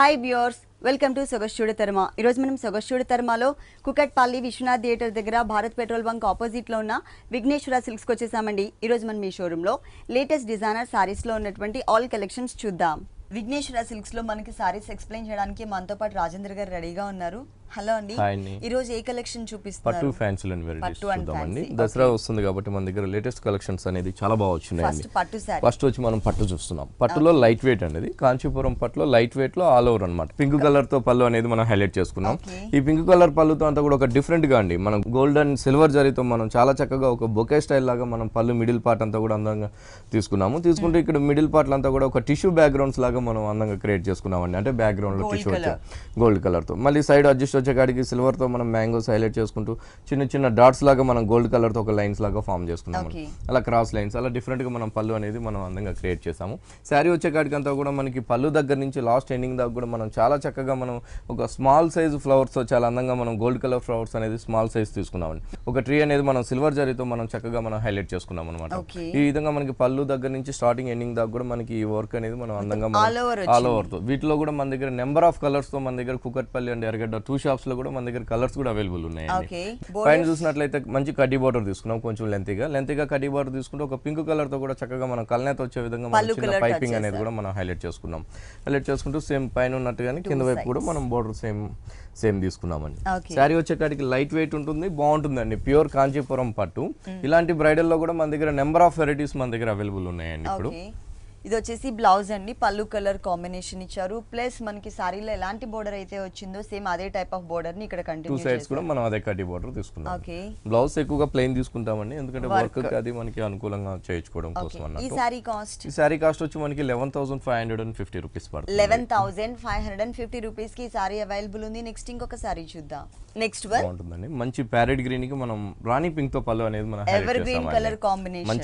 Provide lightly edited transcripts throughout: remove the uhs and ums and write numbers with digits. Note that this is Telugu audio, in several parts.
Hi viewers, welcome to Sogaschuda Tarma. ఈరోజు మనం సొగస్చూడ తర్మలో కుకట్పల్లి విశ్వనాథ్ థియేటర్ దగ్గర భారత్ పెట్రోల్ బంక్ ఆపోజిట్లో ఉన్న విఘ్నేశ్వర సిల్క్స్కి వచ్చేసామండి. ఈరోజు మనం ఈ షోరూంలో లేటెస్ట్ డిజైనర్ శారీస్లో ఉన్నటువంటి ఆల్ కలెక్షన్స్ చూద్దాం. విఘ్నేశ్వర సిల్క్స్లో మనకి శారీస్ ఎక్స్ప్లెయిన్ చేయడానికి మనతో పాటు రాజేంద్ర గారు రెడీగా ఉన్నారు. హలో అండి, ఈ రోజు ఏ కలెక్షన్ చూపిస్తున్నారు? పట్టు ఫ్యాన్సీ అండ్ వెరైటీస్ చూద్దామండి. దసరా వస్తుంది కాబట్టి మన దగ్గర లేటెస్ట్ కలెక్షన్స్ అనేది చాలా బాగా వచ్చినాయండి. ఫస్ట్ వచ్చి మనం పట్టు చూస్తున్నాం. పట్టులో లైట్ వెయిట్ అనేది కాంచీపురం పట్టులో లైట్ వెయిట్ లో ఆల్ ఓవర్ అన్నమాట. పింక్ కలర్ తో పళ్ళు అనేది మనం హైలైట్ చేసుకున్నాం. ఈ పింక్ కలర్ పళ్ళుతో అంతా కూడా ఒక డిఫరెంట్ గా అండి, మనం గోల్డ్ అండ్ సిల్వర్ జరీతో మనం చాలా చక్కగా ఒక బొకే స్టైల్ లాగా మనం పళ్ళు మిడిల్ పార్ట్ అంతా కూడా అందంగా తీసుకున్నాము. తీసుకుంటే ఇక్కడ మిడిల్ పార్ట్ అంతా కూడా ఒక టిష్యూ బ్యాక్గ్రౌండ్స్ లాగా మనం అందంగా క్రియేట్ చేసుకున్నామండి. అంటే బ్యాక్గ్రౌండ్ లో టిష్యూ వచ్చే గోల్డ్ కలర్ తో, మళ్ళీ సైడ్ అడ్జస్ట్ వచ్చేకాడికి సిల్వర్ తో మనం మ్యాంగోస్ హైలైట్ చేసుకుంటూ చిన్న చిన్న డాట్స్ లాగా మనం గోల్డ్ కలర్ తో ఒక లైన్స్ లాగా ఫామ్ చేసుకున్నాం. అలా క్రాస్ లైన్స్ అలా డిఫరెంట్ గా మనం పళ్ళు అనేది మనం అందంగా క్రియేట్ చేసాము. శారీ వచ్చేకాడికి అంతా కూడా మనకి పళ్ళు దగ్గర నుంచి లాస్ట్ ఎండింగ్ దాకా కూడా మనం చాలా చక్కగా మనం ఒక స్మాల్ సైజ్ ఫ్లవర్స్ తో చాలా అందంగా మనం గోల్డ్ కలర్ ఫ్లవర్స్ అనేది స్మాల్ సైజ్ తీసుకున్నామండి. ఒక ట్రీ అనేది మనం సిల్వర్ జరీతో మనం చక్కగా మనం హైలైట్ చేసుకున్నాం అనమాట. ఈ విధంగా మనకి పళ్ళు దగ్గర నుంచి స్టార్టింగ్ ఎండింగ్ దాకా కూడా మనకి ఈ వర్క్ అనేది మనం అందంగా ఆల్ ఓవర్ తో, వీటిలో కూడా మన దగ్గర నెంబర్ ఆఫ్ కలర్స్ తో మన దగ్గర కుకట్పల్లి అండ్ ఎర్రగడ్డ 2 షాప్స్ లో కూడా మన దగ్గర కలర్స్ కూడా అవైలబుల్ ఉన్నాయండి. పైన చూసినట్లయితే మంచి కడ్డీ బార్డర్ తీసుకున్నాం, కొంచెం లెంతీగా కడ్డీ బార్డర్ తీసుకుంటే ఒక పింక్ కలర్ తో కూడా చక్కగా మనం కల్నేత వచ్చే విధంగా చిన్న పైపింగ్ అనేది కూడా మనం హైలైట్ చేసుకున్నాం. హైలైట్ చేసుకుంటూ సేమ్ పైన ఉన్నట్టుగానే కింద వైపు కూడా మనం బార్డర్ సేమ్ తీసుకున్నామండి. శారీ వచ్చేకాడికి లైట్ వెయిట్ ఉంటుంది, బాగుంటుందండి. ప్యూర్ కాంచీపురం పట్టు. ఇలాంటి బ్రైడల్ లో కూడా మన దగ్గర నెంబర్ ఆఫ్ వెరైటీస్ మన దగ్గర అవైలబుల్ ఉన్నాయండి. ఇప్పుడు ఇది వచ్చేసి బ్లౌజ్ అండి, పళ్ళు కలర్ కాంబినేషన్ ఇచ్చారు. ప్లస్ మనకి సారీలో ఎలాంటి బోర్డర్ అయితే వచ్చిందో సేమ్ అదే టైప్ ఆఫ్ బోర్డర్ ని ఇక్కడ కంటిన్యూ చేసారు. 2 సైడ్స్ కూడా మనం అదే కడ్డీ బోర్డర్ తీసుకున్నాం. బ్లౌజ్ ఎక్కువగా ప్లెయిన్ తీసుకుంటామండి, ఎందుకంటే వర్క్ అది మనకి అనుకూలంగా చేయించుకోవడం కోసం అన్నట్టు. ఈ సారీ కాస్ట్ వచ్చి మనకి 11,550 రూపీస్ పడుతుంది. 11,550 రూపీస్ కి సారీ అవైలబుల్ ఉంది. నెక్స్ట్ ఇంకొక సారీ చూద్దాం. నెక్స్ట్ వన్ బాగుంటుందండి, మంచి ప్యారెట్ గ్రీన్ కి మనం రాణి పింక్ తో పళ్ళు అనేది మనం ఎవర్ గ్రీన్ కలర్ కాంబినేషన్,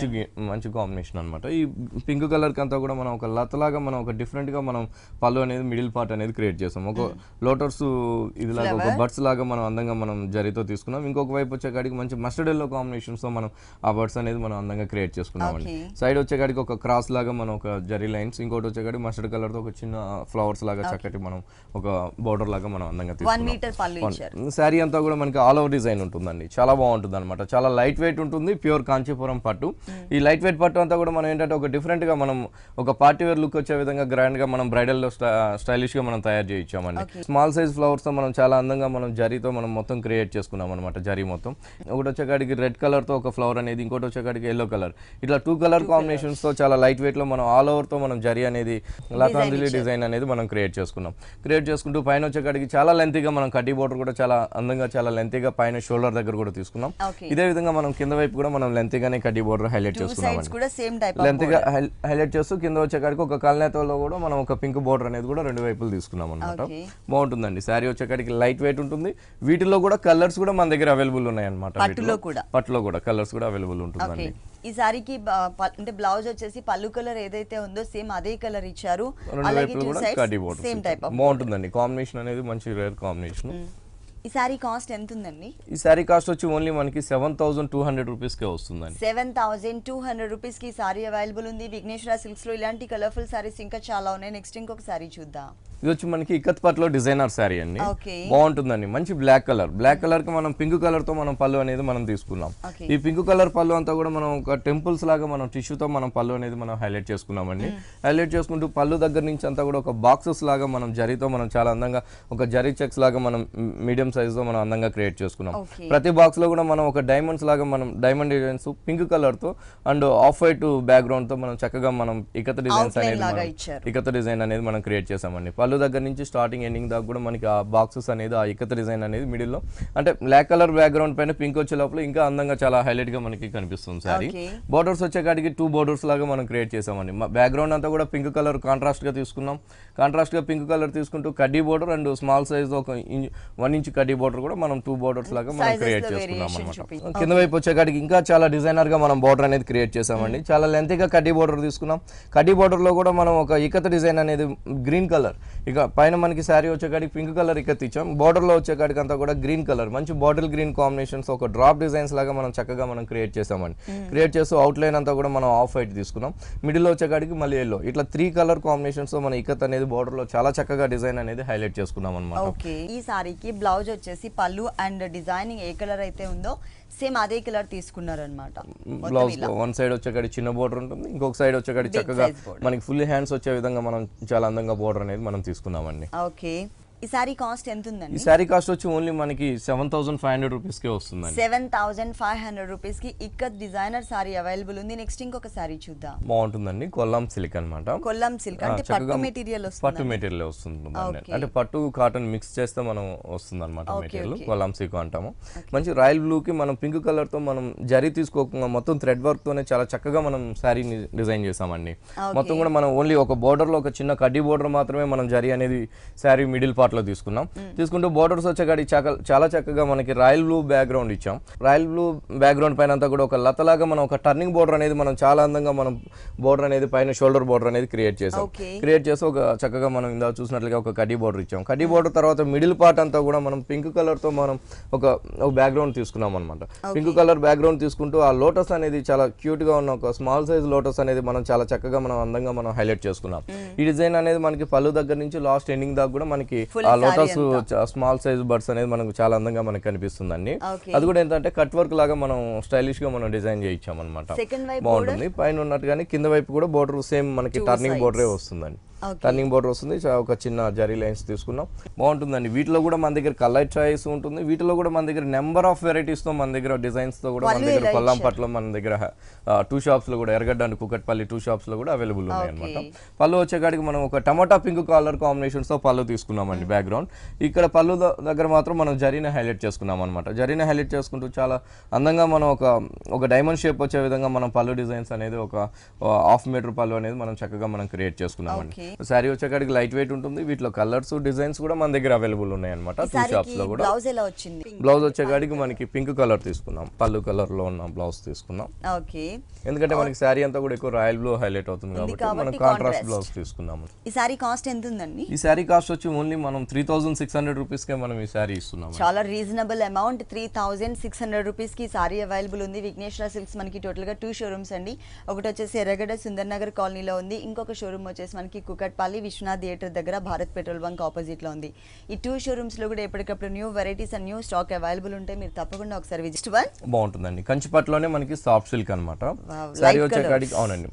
మంచి కాంబినేషన్ అన్నమాట. ఈ పింక్ కలర్ అంతా కూడా మనం ఒక లతలాగా మనం ఒక డిఫరెంట్ గా మనం పళ్ళు అనేది మిడిల్ పార్ట్ అనేది క్రియేట్ చేసాం. ఒక లోటర్స్ ఇదిలాగా ఒక బర్డ్స్ లాగా మనం అందంగా మనం జరీతో తీసుకున్నాం. ఇంకొక వైపు వచ్చేకాడికి మంచి మస్టర్డ్ ఎల్లో కాంబినేషన్స్ తో మనం ఆ బర్డ్స్ అనేది మనం అందంగా క్రియేట్ చేసుకున్నామండి. సైడ్ వచ్చేకాడికి ఒక క్రాస్ లాగా మనం ఒక జరీ లైన్స్, ఇంకోటి వచ్చేకాడికి మస్టర్డ్ కలర్ తో ఒక చిన్న ఫ్లవర్స్ లాగా చక్కటి మనం ఒక బోర్డర్ లాగా మనం అందంగా తీసుకున్నాం. శారీ అంతా కూడా మనకి ఆల్ ఓవర్ డిజైన్ ఉంటుందండి, చాలా బాగుంటుంది అనమాట. చాలా లైట్ వెయిట్ ఉంటుంది, ప్యూర్ కాంచీపురం పట్టు. ఈ లైట్ వెయిట్ పట్టు అంతా కూడా మనం ఏంటంటే ఒక డిఫరెంట్ గా మనం ఒక పార్టీ వేర్ లుక్ వచ్చే విధంగా గ్రాండ్ గా మనం బ్రైడల్ లో స్టైలిష్ గా మనం తయారు చేయించామండి. స్మాల్ సైజ్ ఫ్లవర్స్ తో మనం చాలా అందంగా మనం జరీతో మనం మొత్తం క్రియేట్ చేసుకున్నాం అనమాట. జరీ మొత్తం ఒకటి వచ్చేకాడికి రెడ్ కలర్ తో ఒక ఫ్లవర్ అనేది, ఇంకోటి వచ్చేకాడికి ఎల్లో కలర్, ఇట్లా 2 కలర్ కాంబినేషన్స్ తో చాలా లైట్ వెయిట్ లో మనం ఆల్ ఓవర్ తో మనం జరీ అనేది లతాంజలి డిజైన్ అనేది మనం క్రియేట్ చేసుకున్నాం. క్రియేట్ చేసుకుంటూ పైన వచ్చేకాడికి చాలా లెంతీగా మనం కడ్డీ బోర్డర్ కూడా చాలా అందంగా చాలా లెంతీగా పైన షోల్డర్ దగ్గర కూడా తీసుకున్నాం. ఇదే విధంగా మనం కింద వైపు కూడా మనం లెంతీగానే కడ్డీ బోర్డర్ హైలైట్ చేసుకున్నాం. లెంతీగా హైలైట్ చేస్తూ కింద వచ్చేకాడికి ఒక కల్నేతలో కూడా మనం ఒక పింక్ బోర్డర్ అనేది కూడా 2 వైపులు తీసుకున్నాం అనమాట. బాగుంటుందండి. శారీ వచ్చేకాడికి లైట్ వెయిట్ ఉంటుంది. వీటిలో కూడా కలర్స్ కూడా మన దగ్గర అవైలబుల్ ఉన్నాయి అనమాట. పట్టులో కూడా కలర్స్ కూడా అవైలబుల్ ఉంటుందండి. ఈ సారీకి అంటే బ్లౌజ్ వచ్చేసి పళ్ళు కలర్ ఏదైతే ఉందో సేమ్ అదే కలర్ ఇచ్చారు. బాగుంటుందండి. కాంబినేషన్ అనేది మంచి రేర్ కాంబినేషన్. ఈ సారీ కాస్ట్ ఎంత ఉందండి? ఈ సారీ కాస్ట్ వచ్చి ఓన్లీ మనకి 7,200 రూపీస్ కే వస్తుందండి. 7,200 రూపీస్ కి సారీ అవైలబుల్ ఉంది విఘ్నేశ్వర సిల్క్స్ లో. ఇలాంటి కలర్ఫుల్ సారీస్ ఇంకా చాలా ఉన్నాయి. నెక్స్ట్ ఇంకొక సారీ చూద్దాం. ఇది వచ్చి మనకి ఇక్కత్ పట్లో డిజైనర్ శారీ అండి, బాగుంటుందండి. మంచి బ్లాక్ కలర్ కి మనం పింక్ కలర్ తో మనం పళ్ళు అనేది మనం తీసుకున్నాం. ఈ పింక్ కలర్ పళ్ళు అంతా కూడా మనం ఒక టెంపుల్స్ లాగా మనం టిష్యూతో మనం పళ్ళు అనేది మనం హైలైట్ చేసుకున్నామండి. హైలైట్ చేసుకుంటూ పళ్ళు దగ్గర నుంచి అంతా కూడా ఒక బాక్సెస్ లాగా మనం జరీతో మనం చాలా అందంగా ఒక జరీ చెక్స్ లాగా మనం మీడియం సైజ్ తో మనం అందంగా క్రియేట్ చేసుకున్నాం. ప్రతి బాక్స్ లో కూడా మనం ఒక డైమండ్స్ లాగా మనం డైమండ్ డిజైన్స్ పింక్ కలర్ తో అండ్ ఆఫ్ వైట్ బ్యాక్గ్రౌండ్ తో మనం చక్కగా మనం ఇకత డిజైన్ అనేది మనం క్రియేట్ చేసామండి. పళ్ళు దగ్గర నుంచి స్టార్టింగ్ ఎండింగ్ దాకా కూడా మనకి ఆ బాక్సెస్ అనేది ఆ ఇకత డిజైన్ అనేది మిడిల్ లో అంటే బ్లాక్ కలర్ బ్యాక్గ్రౌండ్ పైన పింక్ వచ్చే లోపల ఇంకా అందంగా చాలా హైలైట్ గా మనకి కనిపిస్తుంది సారీ. బోర్డర్స్ వచ్చేకాడికి 2 బోర్డర్స్ లాగా మనం క్రియేట్ చేసామండి. బ్యాక్గ్రౌండ్ అంతా కూడా పింక్ కలర్ కాంట్రాస్ట్ గా తీసుకున్నాం. కాంట్రాస్ట్ గా పింక్ కలర్ తీసుకుంటూ కడ్డీ బోర్డర్ అండ్ స్మాల్ సైజ్ ఒక 1 ఇంచ్ కడ్డీ బోర్డర్ కూడా మనం 2 బోర్డర్స్ లాగా మనం క్రియేట్ చేసుకున్నాం అనమాట. కింద వైపు వచ్చేకాడికి ఇంకా చాలా డిజైనర్ గా మనం బోర్డర్ అనేది క్రియేట్ చేసామండి. చాలా లెంతీగా కడ్డీ బోర్డర్ తీసుకున్నాం. కడ్డీ బోర్డర్ లో కూడా మనం ఒక ఇకత డిజైన్ అనేది గ్రీన్ కలర్ ఇక పైన మనకి శారీ వచ్చేకాడికి పింక్ కలర్ ఇక్కడ ఇచ్చాం, బార్డర్ లో వచ్చేకాడికి అంతా కూడా గ్రీన్ కలర్, మంచి బాటిల్ గ్రీన్ కాంబినేషన్స్, ఒక డ్రాప్ డిజైన్స్ లాగా మనం చక్కగా మనం క్రియేట్ చేసామండి. క్రియేట్ చేస్తూ అవుట్ లైన్ అంతా కూడా మనం ఆఫ్ వైట్ తీసుకున్నాం, మిడిల్ వచ్చేకాడికి మళ్ళీ ఎల్లో, ఇట్లా 3 కలర్ కాంబినేషన్స్ తో మన ఇక్కత్ అనేది బార్డర్ లో చాలా చక్కగా డిజైన్ అనేది హైలైట్ చేసుకున్నాం అనమాట. ఓకే, ఈ సారీకి బ్లౌజ్ వచ్చేసి పళ్ళు అండ్ డిజైనింగ్ ఏ కలర్ అయితే ఉందో సేమ్ అదే కలర్ తీసుకున్నారు అనమాట. బ్లౌజ్ వన్ సైడ్ వచ్చేకాడి చిన్న బోర్డర్ ఉంటుంది, ఇంకొక సైడ్ వచ్చేకాడి చక్కగా మనకి ఫుల్ హ్యాండ్స్ వచ్చే విధంగా మనం చాలా అందంగా బోర్డర్ అనేది మనం తీసుకున్నామండి. ఓకే, ఈ సారీ కాస్ట్ ఎంత ఉందండి? ఈ సారీ కాస్ట్ వచ్చి ఓన్లీ మనకి 7,500 రూపీస్ కే వస్తుందండి. 7,500 రూపీస్ కి ఇక్కత్ డిజైనర్ సారీ అవైలబుల్ ఉంది. నెక్స్ట్ ఇంకొక సారీ చూద్దాం. బాగుంటుందండి, కొల్లం సిల్క్ అన్నమాట. కొల్లం సిల్క్ అంటే పట్టు మెటీరియల్ వస్తుంది. పట్టు మెటీరియల్ వస్తుంది, అంటే పట్టు కాటన్ మిక్స్ చేస్తే మనం వస్తుంది అనమాట మెటీరియల్, కొల్లం సిల్క్ అంటాము. మంచి రాయల్ బ్లూ కి మనం పింక్ కలర్ తో మనం జరీ తీసుకోకుండా మొత్తం థ్రెడ్ వర్క్ తోనే చాలా చక్కగా మనం శారీని డిజైన్ చేసామండి. మొత్తం కూడా మనం ఓన్లీ ఒక బోర్డర్ లో ఒక చిన్న కడ్డీ బోర్డర్ మాత్రమే మనం జరీ అనేది శారీ మిడిల్ పార్ట్ లో తీసుకున్నాం. తీసుకుంటూ బోర్డర్స్ వచ్చేకాడి చాలా చక్కగా మనకి రాయల్ బ్లూ బ్యాక్గ్రౌండ్ ఇచ్చాం. రాయల్ బ్లూ బ్యాక్గ్రౌండ్ పైన అంతా కూడా ఒక లతలాగా మనం ఒక టర్నింగ్ బోర్డర్ అనేది మనం చాలా అందంగా మనం బోర్డర్ అనేది పైన షోల్డర్ బోర్డర్ అనేది క్రియేట్ చేసాం. క్రియేట్ చేసి ఒక చక్కగా మనం ఇందా చూసినట్లుగా ఒక కడ్డీ బోర్డర్ ఇచ్చాం. కడ్డీ బోర్డర్ తర్వాత మిడిల్ పార్ట్ అంతా కూడా మనం పింక్ కలర్ తో మనం ఒక బ్యాక్గ్రౌండ్ తీసుకున్నాం అనమాట. పింక్ కలర్ బ్యాక్గ్రౌండ్ తీసుకుంటూ ఆ లోటస్ అనేది చాలా క్యూట్ గా ఉన్న ఒక స్మాల్ సైజ్ లోటస్ అనేది మనం చాలా చక్కగా మనం అందంగా మనం హైలైట్ చేసుకున్నాం. ఈ డిజైన్ అనేది మనకి పళ్ళు దగ్గర నుంచి లాస్ట్ ఎండింగ్ దాకా కూడా మనకి ఆ లోటస్ స్మాల్ సైజ్ బర్డ్స్ అనేది మనకు చాలా అందంగా మనకు కనిపిస్తుందండి. అది కూడా ఏంటంటే కట్ వర్క్ లాగా మనం స్టైలిష్ గా మనం డిజైన్ చేయించాం అనమాట. బాగుంటుంది. పైన ఉన్నట్టుగానే కింద వైపు కూడా బోర్డర్ సేమ్ మనకి టర్నింగ్ బోర్డరే వస్తుందండి. టర్నింగ్ బోర్డర్ వస్తుంది, ఒక చిన్న జరీ లైన్స్ తీసుకున్నాం. బాగుంటుందండి. వీటిలో కూడా మన దగ్గర కలర్ చాయిస్ ఉంటుంది. వీటిలో కూడా మన దగ్గర నెంబర్ ఆఫ్ వెరైటీస్ తో మన దగ్గర డిజైన్స్ తో కూడా మన దగ్గర కొల్లం పట్లో మన దగ్గర 2 షాప్స్ లో కూడా ఎర్రగడ్డ అండ్ కుకట్పల్లి 2 షాప్స్ లో కూడా అవైలబుల్ ఉన్నాయి అనమాట. పళ్ళు వచ్చేకాడికి మనం ఒక టమాటా పింక్ కలర్ కాంబినేషన్స్ తో పళ్ళు తీసుకున్నామండి బ్యాక్గ్రౌండ్. ఇక్కడ పళ్ళు దగ్గర మాత్రం మనం జరీని హైలైట్ చేసుకున్నాం అనమాట. జరీని హైలైట్ చేసుకుంటూ చాలా అందంగా మనం ఒక డైమండ్ షేప్ వచ్చే విధంగా మనం పళ్ళు డిజైన్స్ అనేది ఒక 1/2 మీటర్ పళ్ళు అనేది మనం చక్కగా మనం క్రియేట్ చేసుకున్నామండి. శారీ వచ్చేకాడికి లైట్ వెయిట్ ఉంటుంది. వీటిలో కలర్స్ డిజైన్స్ కూడా మన దగ్గర అవైలబుల్ ఉన్నాయి అనమాట 2 షాప్స్ లో కూడా. బ్లౌజ్ వచ్చేకాడికి మనకి పింక్ కలర్ తీసుకున్నాం, పళ్ళు కలర్ లో ఉన్న బ్లౌజ్ తీసుకున్నాం. ఎందుకంటే మనకి శారీ అంతా కూడా ఎక్కువ రాయల్ బ్లూ హైలైట్ అవుతుంది కాబట్టి మనం కాంట్రాస్ట్ బ్లౌజ్ తీసుకున్నాము. ఈ శారీ కాస్ట్ ఎంత ఉందండి? ఈ శారీ కాస్ట్ వచ్చి ఓన్లీ మనం 3,600 రూపీస్ కే మనం ఈ శారీ ఇస్తున్నాం. చాలా రీజనబుల్ అమౌంట్. 3,600 రూపీస్ కి సారీ అవైలబుల్ ఉంది. విఘ్నేశ్వర సిల్క్స్ మనకి టోటల్ గా 2 షోరూమ్స్ అండి. ఒకటి వచ్చేసి ఎర్రగడ్డ సుందర్ నగర్ కాలనీలో ఉంది, ఇంకొక షోరూమ్ వచ్చేసి మనకి కుకట్పల్లి విశ్వనాథ్ థియేటర్ దగ్గర భారత్ పెట్రోల్ బంక్ ఆపోజిట్ లో ఉంది. ఈ 2 షోరూమ్స్ లో కూడా ఎప్పటికప్పుడు new varieties and new stock available ఉంటాయి. మీరు తప్పకుండా ఒకసారి విజిట్ బాగుంటుందండి. కంచిపట్టులోనే మనకి సాఫ్ట్ సిల్క్ అనమాట. శారీ వచ్చేకాడికి అవునండి,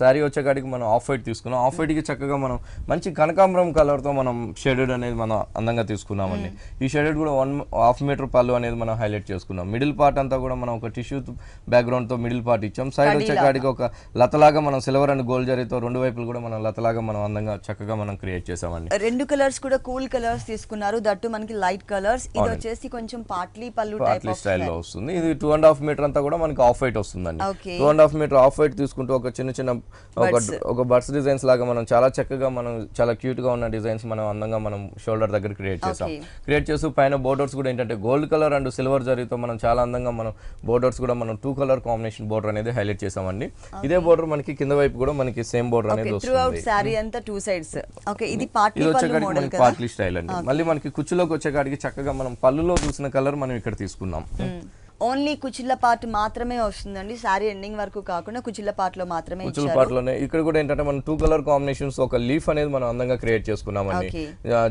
శారీ వచ్చేకాడికి మనం ఆఫ్ వైట్ తీసుకున్నాం. ఆఫ్ వైట్ కి చక్కగా మనం మంచి కనకాంబరం కలర్ తో మనం షేడెడ్ అనేది మనం అందంగా తీసుకున్నామండి. ఈ షేడెడ్ కూడా 1/2 మీటర్ పళ్ళు అనేది మనం హైలైట్ చేసుకున్నాం. మిడిల్ పార్ట్ అంతా కూడా మనం ఒక టిష్యూ బ్యాక్గ్రౌండ్ తో మిడిల్ పార్ట్ ఇచ్చాం. సైడ్ వచ్చేకాడికి ఒక లతలాగా మనం సిల్వర్ అండ్ గోల్డ్ జరీతో 2 వైపులు కూడా మనం లతలాగా మనం అందంగా చక్కగా మనం క్రియేట్ చేసామండి. 2 కలర్స్ కూడా కూల్ కలర్స్ తీసుకున్నారు, దట్టు మనకి లైట్ కలర్స్. ఇది వచ్చేసి కొంచెం పార్ట్లీ పళ్ళు టైప్ ఆఫ్ స్టైల్ లో వస్తుంది. ఇది 2.5 మీటర్ అంతా కూడా మనకి ఆఫ్ వైట్ వస్తుందండి. 2.5 మీటర్ ఆఫ్ వైట్ తీసుకుంటూ ఒక చిన్న ఒక బర్డ్స్ డిజైన్స్ లాగా మనం చాలా చక్కగా మనం చాలా క్యూట్ గా ఉన్న డిజైన్స్ మనం అందంగా మనం షోల్డర్ దగ్గర క్రియేట్ చేసాం. క్రియేట్ చేస్తూ పైన బోర్డర్స్ కూడా ఏంటంటే గోల్డ్ కలర్ అండ్ సిల్వర్ జరీతో మనం చాలా అందంగా మనం బోర్డర్స్ కూడా మనం 2 కలర్ కాంబినేషన్ బోర్డర్ అనేది హైలైట్ చేసామండి. ఇదే బోర్డర్ మనకి కింద వైపు కూడా మనకి సేమ్ బోర్డర్ అనేది వస్తుంది. సారీ అంతా 2 సైడ్స్. ఓకే, ఇది పార్ట్లీ పళ్ళు మోడల్ కదా, పార్ట్లీ స్టైల్ అండి. మళ్ళీ మనకి కుచ్చులోకి వచ్చేకాడికి చక్కగా మనం పళ్ళులో చూసిన కలర్ మనం ఇక్కడ తీసుకున్నాం. ఓన్లీ కుచిళ్ళ పార్ట్ మాత్రమే వస్తుందండి. సారీ ఎండింగ్ వరకు కాకుండా కుచిళ్ళ పార్ట్ లో మాత్రమే ఇచ్చారు. కుచిళ్ళ పార్ట్ లోనే ఇక్కడ కూడా ఏంటంటే మనం 2 కలర్ కాంబినేషన్స్ ఒక లీఫ్ అనేది మనం అందంగా క్రియేట్ చేసుకున్నామండి.